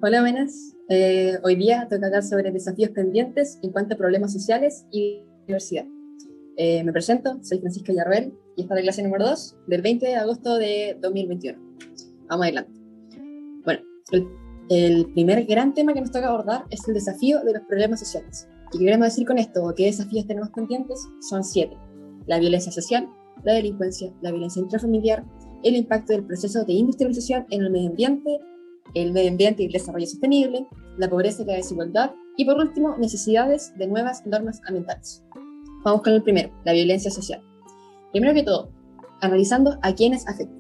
Hola, buenas. Hoy día toca hablar sobre desafíos pendientes en cuanto a problemas sociales y diversidad. Me presento, soy Francisca Yarbel y esta es la clase número 2 del 20 de agosto de 2021. Vamos adelante. Bueno, el primer gran tema que nos toca abordar es el desafío de los problemas sociales. ¿Qué queremos decir con esto? ¿Qué desafíos tenemos pendientes? Son 7. La violencia social, la delincuencia, la violencia intrafamiliar, el impacto del proceso de industrialización en el medio ambiente y el desarrollo sostenible, la pobreza y la desigualdad, y por último, necesidades de nuevas normas ambientales. Vamos con el primero, la violencia social. Primero que todo, analizando a quiénes afecta.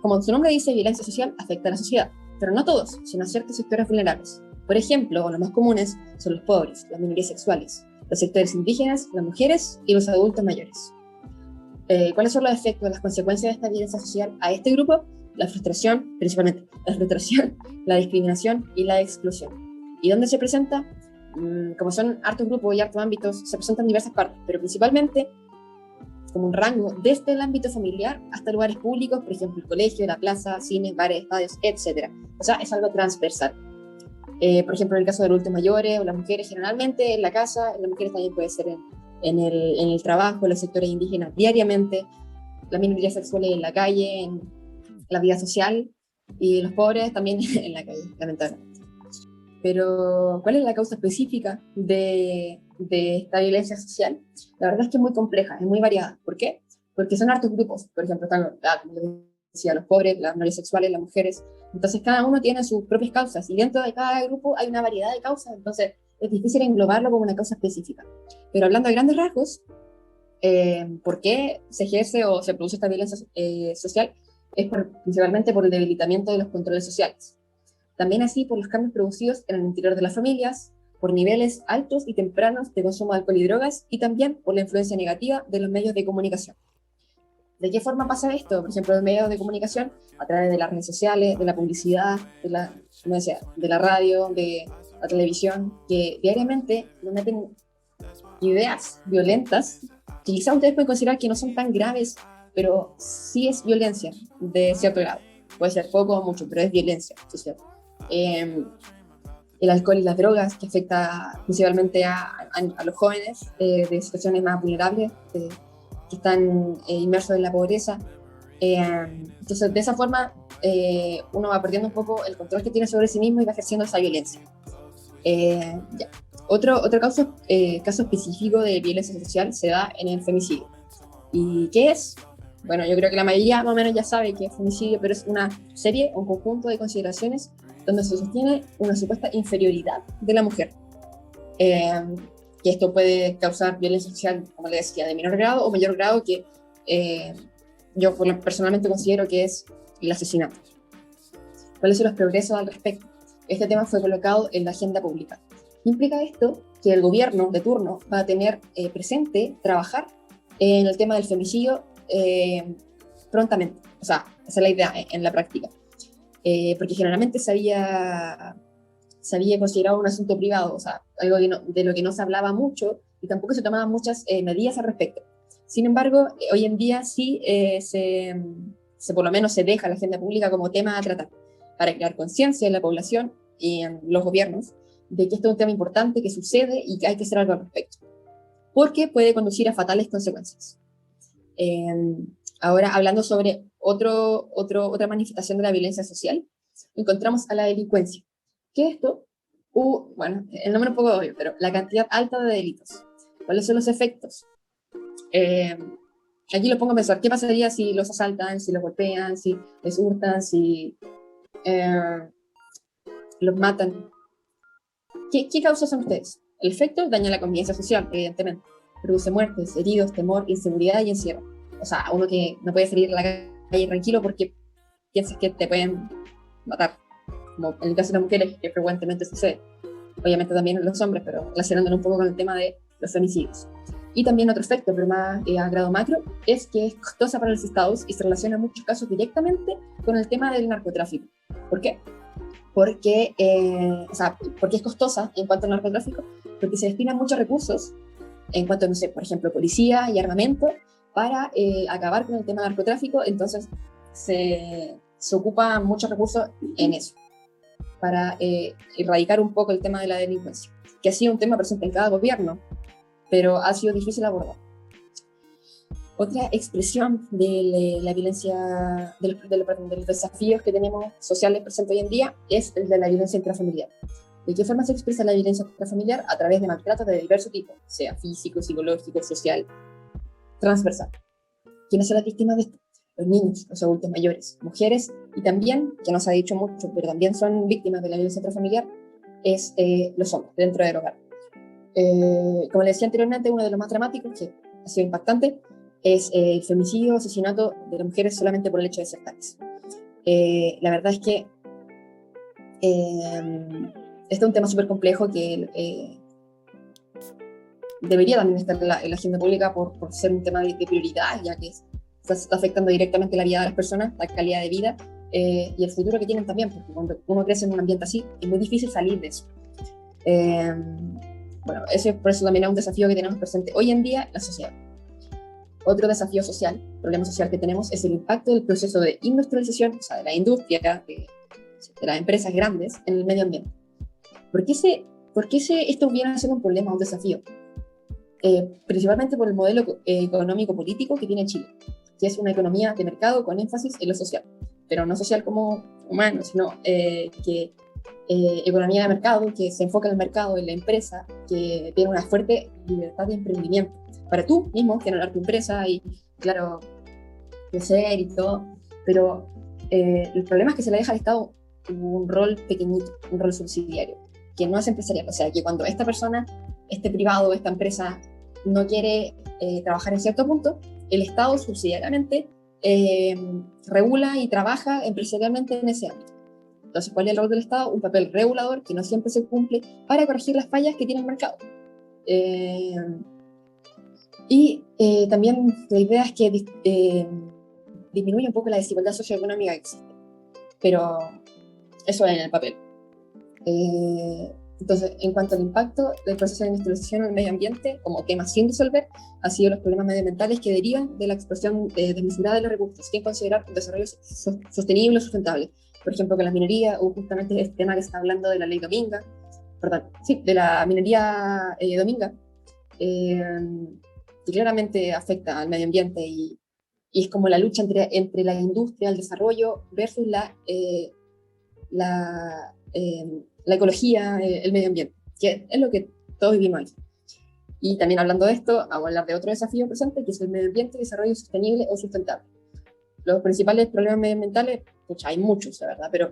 Como su nombre dice, violencia social afecta a la sociedad, pero no a todos, sino a ciertos sectores vulnerables. Por ejemplo, los más comunes son los pobres, las minorías sexuales, los sectores indígenas, las mujeres y los adultos mayores. ¿Cuáles son los efectos, las consecuencias de esta violencia social a este grupo? La frustración, principalmente la frustración, la discriminación y la exclusión. ¿Y dónde se presenta? Como son hartos grupos y hartos ámbitos, se presentan en diversas partes, pero principalmente como un rango desde el ámbito familiar hasta lugares públicos, por ejemplo, el colegio, la plaza, cines, bares, estadios, etc. O sea, es algo transversal. Por ejemplo, en el caso de los adultos mayores o las mujeres, generalmente en la casa, las mujeres también puede ser en el trabajo, en los sectores indígenas diariamente, las minorías sexuales en la calle, en la vida social, y los pobres también en la calle, lamentablemente. Pero, ¿cuál es la causa específica de esta violencia social? La verdad es que es muy compleja, es muy variada. ¿Por qué? Porque son hartos grupos. Por ejemplo, están, como les decía, los pobres, las minorías sexuales, las mujeres. Entonces, cada uno tiene sus propias causas, y dentro de cada grupo hay una variedad de causas, entonces es difícil englobarlo como una causa específica. Pero hablando de grandes rasgos, ¿por qué se ejerce o se produce esta violencia social? Es principalmente por el debilitamiento de los controles sociales. También así por los cambios producidos en el interior de las familias, por niveles altos y tempranos de consumo de alcohol y drogas, y también por la influencia negativa de los medios de comunicación. ¿De qué forma pasa esto? Por ejemplo, los medios de comunicación, a través de las redes sociales, de la publicidad, de la radio, de la televisión, que diariamente nos meten ideas violentas que quizás ustedes pueden considerar que no son tan graves, pero sí es violencia de cierto grado. Puede ser poco o mucho, pero es violencia social. El alcohol y las drogas, que afecta principalmente a los jóvenes de situaciones más vulnerables, que están inmersos en la pobreza. Entonces, de esa forma, uno va perdiendo un poco el control que tiene sobre sí mismo y va ejerciendo esa violencia. Ya. Otro caso específico de violencia social se da en el femicidio. ¿Y qué es? Bueno, yo creo que la mayoría más o menos ya sabe que es femicidio, pero es una serie, un conjunto de consideraciones donde se sostiene una supuesta inferioridad de la mujer. Que esto puede causar violencia social, como les decía, de menor grado o mayor grado, que yo personalmente considero que es el asesinato. ¿Cuáles son los progresos al respecto? Este tema fue colocado en la agenda pública. Implica esto que el gobierno de turno va a tener presente trabajar en el tema del femicidio prontamente. O sea, esa es la idea en la práctica. Porque generalmente se había considerado un asunto privado, o sea, algo de lo que no se hablaba mucho y tampoco se tomaban muchas medidas al respecto. Sin embargo, hoy en día sí por lo menos se deja la agenda pública como tema a tratar, para crear conciencia en la población y en los gobiernos de que esto es un tema importante, que sucede y que hay que hacer algo al respecto, porque puede conducir a fatales consecuencias. Ahora, hablando sobre otra manifestación de la violencia social, encontramos a la delincuencia. ¿Qué es esto? Bueno, el nombre es un poco obvio, pero la cantidad alta de delitos. ¿Cuáles son los efectos? Aquí lo pongo a pensar, ¿qué pasaría si los asaltan, si los golpean, si les hurtan, si los matan? ¿Qué causas son ustedes? El efecto daña la convivencia social, evidentemente. Produce muertes, heridos, temor, inseguridad y encierro. O sea, uno que no puede salir a la calle tranquilo porque piensas que te pueden matar. Como en el caso de las mujeres, que frecuentemente sucede. Obviamente también en los hombres, pero relacionándolo un poco con el tema de los femicidios. Y también otro efecto, pero más a grado macro, es que es costosa para los estados y se relaciona en muchos casos directamente con el tema del narcotráfico. ¿Por qué? Porque es costosa en cuanto al narcotráfico, porque se destinan muchos recursos en cuanto, no sé, por ejemplo, policía y armamento para acabar con el tema del narcotráfico, entonces se ocupan muchos recursos en eso. para erradicar un poco el tema de la delincuencia, que ha sido un tema presente en cada gobierno, pero ha sido difícil abordar. Otra expresión de la violencia, de los desafíos que tenemos sociales presentes hoy en día es el de la violencia intrafamiliar. ¿De qué forma se expresa la violencia intrafamiliar? A través de maltratos de diverso tipo, sea físico, psicológico, social, transversal. ¿Quiénes son las víctimas de esto? Los niños, los adultos mayores, mujeres, y también, que no se ha dicho mucho, pero también son víctimas de la violencia intrafamiliar, es los hombres dentro del hogar. Como les decía anteriormente, uno de los más dramáticos, que ha sido impactante, es el femicidio, asesinato de las mujeres solamente por el hecho de ser tales. La verdad es que este es un tema súper complejo que debería también estar en la agenda pública por ser un tema de prioridad, ya que está afectando directamente la vida de las personas, la calidad de vida y el futuro que tienen también, porque cuando uno crece en un ambiente así, es muy difícil salir de eso. Bueno, por eso también es un desafío que tenemos presente hoy en día en la sociedad. Otro desafío social, problema social que tenemos, es el impacto del proceso de industrialización, o sea, de la industria, de las empresas grandes en el medio ambiente. ¿Por qué esto viene a ser un problema, un desafío? Principalmente por el modelo económico-político que tiene Chile, que es una economía de mercado con énfasis en lo social, pero no social como humano, sino economía de mercado, que se enfoca en el mercado, en la empresa, que tiene una fuerte libertad de emprendimiento para tú mismo generar tu empresa y, claro, crecer y todo, pero el problema es que se le deja al Estado un rol pequeñito, un rol subsidiario, que no es empresarial. O sea, que cuando esta persona, este privado, esta empresa no quiere trabajar en cierto punto, el Estado subsidiariamente regula y trabaja empresarialmente en ese ámbito. Entonces, ¿cuál es el rol del Estado? Un papel regulador que no siempre se cumple para corregir las fallas que tiene el mercado. También la idea es que disminuye un poco la desigualdad socioeconómica que existe, pero eso es en el papel. Entonces, en cuanto al impacto del proceso de industrialización en el medio ambiente, como tema sin resolver, ha sido los problemas medioambientales que derivan de la explosión desmesurada de los recursos, sin considerar un desarrollo sostenible o sustentable. Por ejemplo, con la minería, o justamente este tema que está hablando de la ley Dominga, de la minería Dominga, que claramente afecta al medio ambiente y es como la lucha entre la industria, el desarrollo versus la ecología, el medio ambiente, que es lo que todos vivimos aquí. Y también hablando de esto, vamos a hablar de otro desafío presente, que es el medio ambiente y desarrollo sostenible o sustentable. Los principales problemas medioambientales, hay muchos, la verdad, pero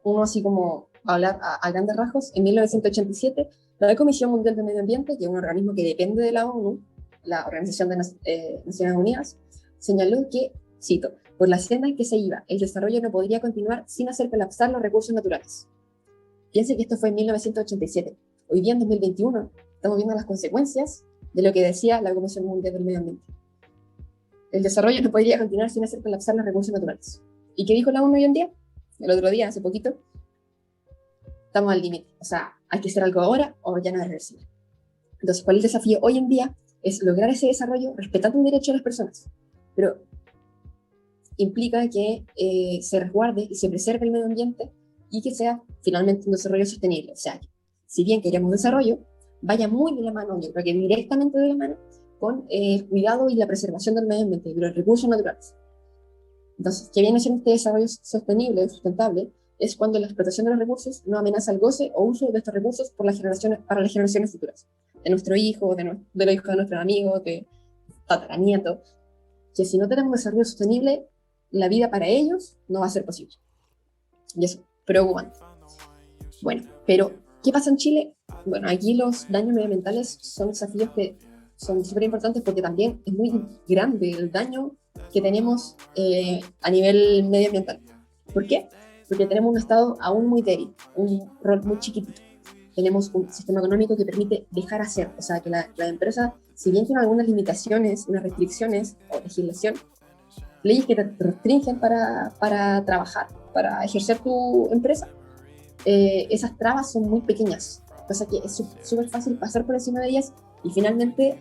uno así como hablar a grandes rasgos, en 1987, la Comisión Mundial del Medio Ambiente, que es un organismo que depende de la ONU, la Organización de Naciones Unidas, señaló que, cito, por la senda en que se iba, el desarrollo no podría continuar sin hacer colapsar los recursos naturales. Piense que esto fue en 1987. Hoy día, en 2021, estamos viendo las consecuencias de lo que decía la Comisión Mundial del Medio Ambiente. El desarrollo no podría continuar sin hacer colapsar los recursos naturales. ¿Y qué dijo la ONU hoy en día? El otro día, hace poquito, estamos al límite. O sea, hay que hacer algo ahora o ya no es reversible. Entonces, ¿cuál es el desafío hoy en día? Es lograr ese desarrollo respetando el derecho de las personas. Pero implica que se resguarde y se preserve el medio ambiente y que sea finalmente un desarrollo sostenible. O sea, si bien queremos desarrollo, vaya muy de la mano, yo creo que directamente de la mano, con el cuidado y la preservación del medio ambiente, de los recursos naturales. Entonces, ¿qué viene siendo este desarrollo sostenible, sustentable? Es cuando la explotación de los recursos no amenaza el goce o uso de estos recursos para las generaciones futuras, de nuestro hijo, de los hijos de nuestros amigos, de tataranietos, que si no tenemos desarrollo sostenible, la vida para ellos no va a ser posible. Y eso, preocupante. Bueno, pero, ¿qué pasa en Chile? Bueno, aquí los daños medioambientales son desafíos que son súper importantes porque también es muy grande el daño que tenemos a nivel medioambiental. ¿Por qué? Porque tenemos un Estado aún muy débil, un rol muy chiquitito. Tenemos un sistema económico que permite dejar hacer, o sea, que la empresa, si bien tiene algunas limitaciones, unas restricciones o legislación, leyes que te restringen para trabajar, para ejercer tu empresa, esas trabas son muy pequeñas, cosa que es súper fácil pasar por encima de ellas y finalmente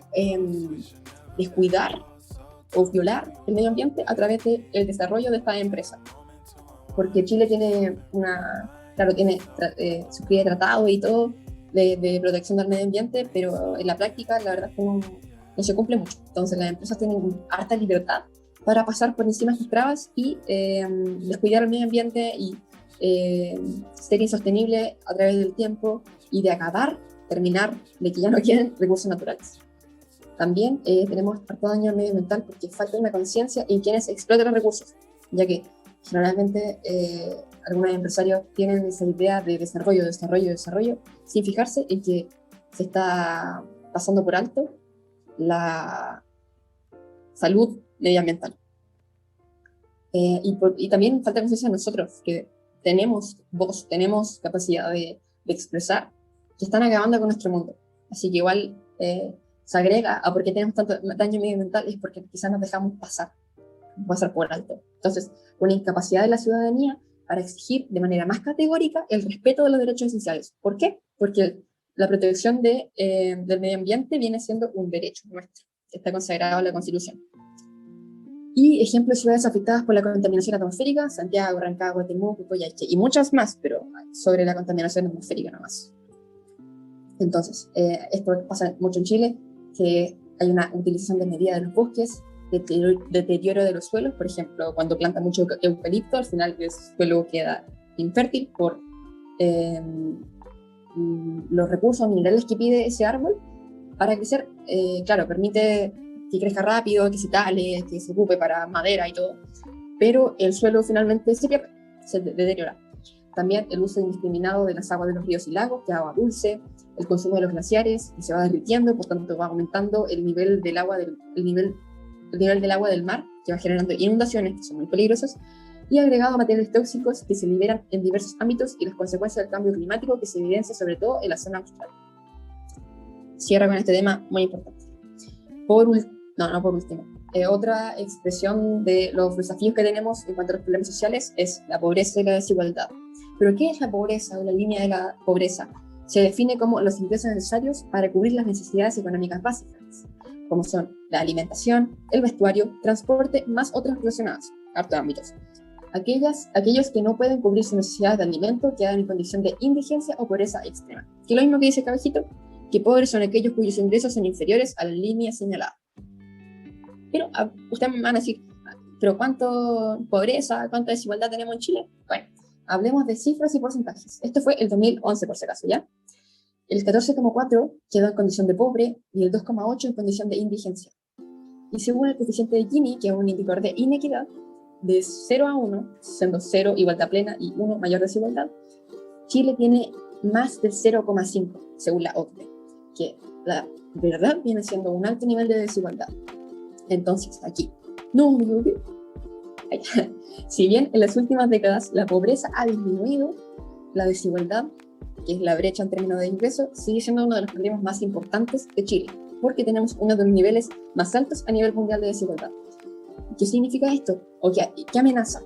descuidar o violar el medio ambiente a través del desarrollo de esta empresa. porque Chile tiene claro, suscribe tratados y todo de protección del medio ambiente, pero en la práctica la verdad es que no se cumple mucho. Entonces las empresas tienen harta libertad para pasar por encima de sus trabas y descuidar el medio ambiente y ser insostenible a través del tiempo y de terminar, de que ya no quieren recursos naturales. También tenemos harto daño medioambiental porque falta una conciencia en quienes explotan los recursos, ya que generalmente algunos empresarios tienen esa idea de desarrollo, sin fijarse en que se está pasando por alto la salud medioambiental. Y también falta conciencia de nosotros, que tenemos voz, tenemos capacidad de expresar, que están acabando con nuestro mundo. Así que igual se agrega a por qué tenemos tanto daño medioambiental, es porque quizás nos dejamos pasar por alto. Entonces, una incapacidad de la ciudadanía para exigir de manera más categórica el respeto de los derechos esenciales. ¿Por qué? Porque la protección del medio ambiente viene siendo un derecho nuestro, que está consagrado en la Constitución. Y ejemplos de ciudades afectadas por la contaminación atmosférica: Santiago, Rancagua, Temuco, Coyhaique, y muchas más, pero sobre la contaminación atmosférica nomás. Entonces, esto pasa mucho en Chile, que hay una utilización desmedida de los bosques, deterioro de los suelos. Por ejemplo, cuando planta mucho eucalipto, al final el suelo queda infértil por los recursos minerales que pide ese árbol para crecer. Claro, permite que crezca rápido, que se tale, que se ocupe para madera y todo, pero el suelo finalmente se pierde, se deteriora. También el uso indiscriminado de las aguas de los ríos y lagos, que es agua dulce, el consumo de los glaciares, que se va derritiendo, por tanto va aumentando el nivel del agua del mar, que va generando inundaciones que son muy peligrosas, y agregado a materiales tóxicos que se liberan en diversos ámbitos y las consecuencias del cambio climático que se evidencia sobre todo en la zona austral. Cierra con este tema muy importante. Por último, otra expresión de los desafíos que tenemos en cuanto a los problemas sociales es la pobreza y la desigualdad. ¿Pero qué es la pobreza o la línea de la pobreza? Se define como los ingresos necesarios para cubrir las necesidades económicas básicas, como son la alimentación, el vestuario, transporte, más otras relacionadas, hartos ámbitos. Aquellos que no pueden cubrir sus necesidades de alimento quedan en condición de indigencia o pobreza extrema. Que lo mismo que dice Cabejito, que pobres son aquellos cuyos ingresos son inferiores a la línea señalada. Pero ustedes me van a decir, ¿pero cuánta pobreza, cuánta desigualdad tenemos en Chile? Bueno, hablemos de cifras y porcentajes. Esto fue el 2011, por si acaso, ¿ya? El 14,4 quedó en condición de pobre y el 2,8 en condición de indigencia. Y según el coeficiente de Gini, que es un indicador de inequidad, de 0 a 1, siendo 0 igualdad plena y 1 mayor desigualdad, Chile tiene más del 0,5, según la OCDE, que la verdad viene siendo un alto nivel de desigualdad. Entonces, aquí, si bien en las últimas décadas la pobreza ha disminuido, la desigualdad, que es la brecha en términos de ingresos, sigue siendo uno de los problemas más importantes de Chile, porque tenemos uno de los niveles más altos a nivel mundial de desigualdad. ¿Qué significa esto? ¿O qué amenaza?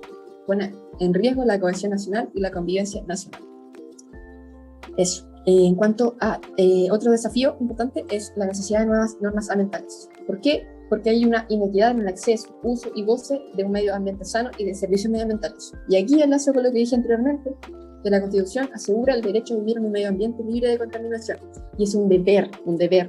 Pone en riesgo la cohesión nacional y la convivencia nacional. Eso. En cuanto a otro desafío importante es la necesidad de nuevas normas ambientales. ¿Por qué? Porque hay una inequidad en el acceso, uso y goce de un medio ambiente sano y de servicios medioambientales. Y aquí enlazo con lo que dije anteriormente, que la Constitución asegura el derecho a vivir en un medio ambiente libre de contaminación. Y es un deber,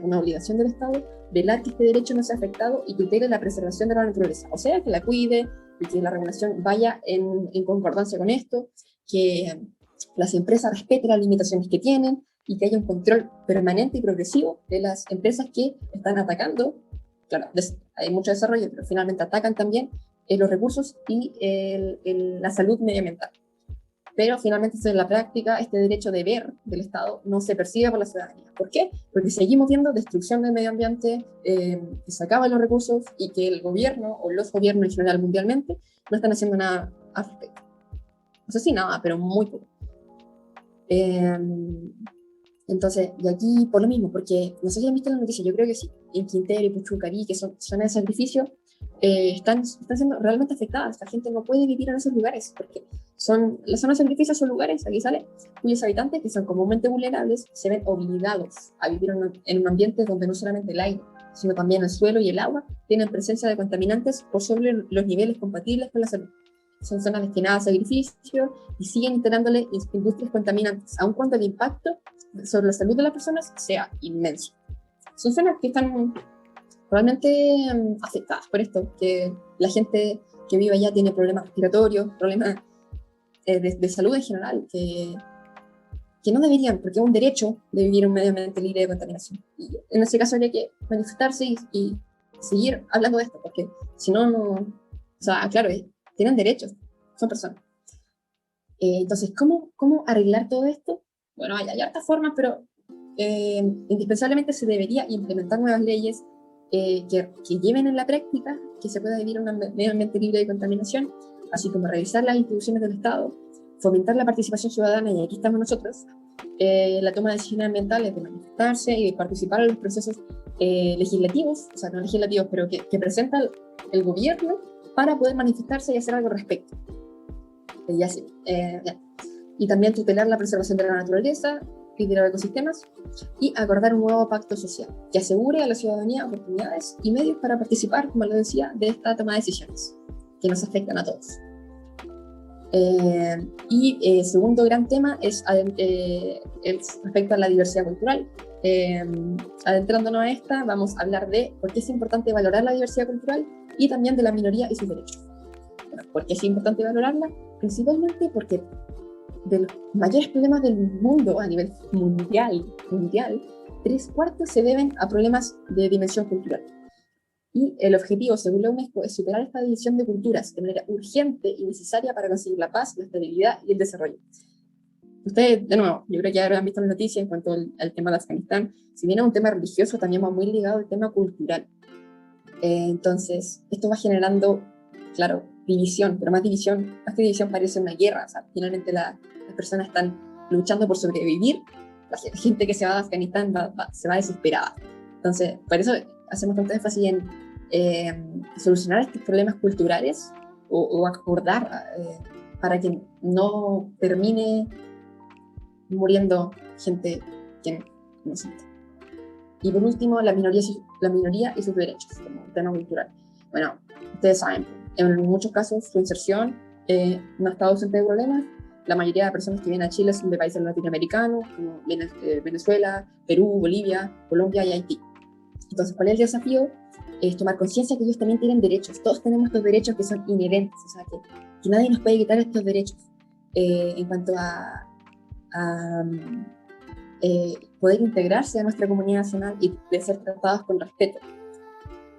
una obligación del Estado, velar que este derecho no sea afectado y tutele la preservación de la naturaleza. O sea, que la cuide y que la regulación vaya en concordancia con esto, que las empresas respeten las limitaciones que tienen y que haya un control permanente y progresivo de las empresas que están atacando. Claro, hay mucho desarrollo, pero finalmente atacan también los recursos y la salud medioambiental. Pero finalmente en la práctica este derecho de ver del Estado no se percibe por la ciudadanía. ¿Por qué? Porque seguimos viendo destrucción del medio ambiente, que se acaban los recursos y que el gobierno o los gobiernos en general mundialmente no están haciendo nada al respecto. No sé si nada, pero muy poco. Entonces, y aquí por lo mismo, porque no sé si han visto la noticia, yo creo que sí, en Quintero y Puchucarí, que son zonas de sacrificio, están siendo realmente afectadas. La gente no puede vivir en esos lugares, porque las zonas de sacrificio son lugares, aquí sale, cuyos habitantes, que son comúnmente vulnerables, se ven obligados a vivir en un ambiente donde no solamente el aire, sino también el suelo y el agua tienen presencia de contaminantes por sobre los niveles compatibles con la salud. son zonas destinadas a sacrificio y siguen instalándole industrias contaminantes, aun cuando el impacto sobre la salud de las personas sea inmenso. Son zonas que están realmente afectadas por esto, que la gente que vive allá tiene problemas respiratorios, problemas de salud en general, que no deberían, porque es un derecho de vivir en un medio ambiente libre de contaminación. Y en ese caso habría que manifestarse y seguir hablando de esto, porque si no, no... O sea, claro, tienen derechos, son personas. Entonces, ¿cómo arreglar todo esto? Bueno, hay hartas formas, pero indispensablemente se debería implementar nuevas leyes que lleven en la práctica que se pueda vivir en un medio ambiente libre de contaminación, así como revisar las instituciones del Estado, fomentar la participación ciudadana, y aquí estamos nosotros, la toma de decisiones ambientales, de manifestarse y de participar en los procesos legislativos, o sea, no legislativos, pero que presenta el gobierno para poder manifestarse y hacer algo al respecto. Y también tutelar la preservación de la naturaleza y de los ecosistemas, y acordar un nuevo pacto social que asegure a la ciudadanía oportunidades y medios para participar, como lo decía, de esta toma de decisiones que nos afectan a todos. Segundo gran tema es respecto a la diversidad cultural. Adentrándonos a esta, vamos a hablar de por qué es importante valorar la diversidad cultural y también de la minoría y sus derechos. Bueno, ¿por qué es importante valorarla? Principalmente porque de los mayores problemas del mundo a nivel mundial, 3/4 se deben a problemas de dimensión cultural. Y el objetivo, según la UNESCO, es superar esta división de culturas de manera urgente y necesaria para conseguir la paz, la estabilidad y el desarrollo. Ustedes, de nuevo, yo creo que ya han visto las noticias en cuanto al tema de Afganistán. Si bien es un tema religioso, también va muy ligado al tema cultural. Entonces, esto va generando, claro, división, pero más que división parece una guerra. O sea, finalmente las personas están luchando por sobrevivir. La gente que se va de Afganistán se va desesperada. Entonces, por eso hacemos tanto énfasis en solucionar estos problemas culturales o acordar para que no termine muriendo gente que no siente. Y por último, la minoría y sus derechos, como un tema cultural. Bueno, ustedes saben, en muchos casos su inserción no ha estado ausente de problemas. La mayoría de personas que vienen a Chile son de países latinoamericanos, como Venezuela, Perú, Bolivia, Colombia y Haití. Entonces, ¿cuál es el desafío? Es tomar conciencia que ellos también tienen derechos. Todos tenemos estos derechos que son inherentes, o sea, que nadie nos puede quitar estos derechos. En cuanto a poder integrarse a nuestra comunidad nacional y de ser tratados con respeto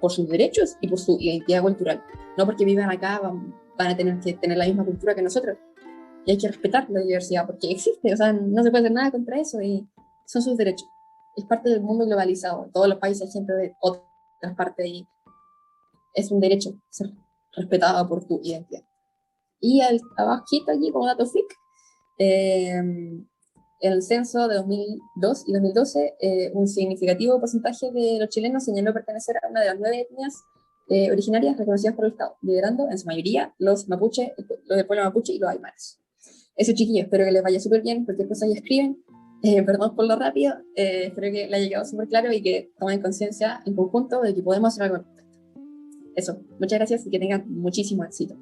por sus derechos y por su identidad cultural. No porque vivan acá van a tener que tener la misma cultura que nosotros. Y hay que respetar la diversidad porque existe, o sea, no se puede hacer nada contra eso y son sus derechos. Es parte del mundo globalizado. En todos los países hay gente de otras partes y es un derecho ser respetado por tu identidad. Y abajito aquí, como dato freak, en el censo de 2002 y 2012, un significativo porcentaje de los chilenos señaló pertenecer a una de las 9 etnias originarias reconocidas por el Estado, liderando en su mayoría los mapuche, los del pueblo mapuche y los aymaras. Eso, chiquillos, espero que les vaya súper bien. Cualquier cosa ya escriben. Perdón por lo rápido, espero que le haya llegado súper claro y que tomen conciencia en conjunto de que podemos hacer algo. Eso, muchas gracias y que tengan muchísimo éxito.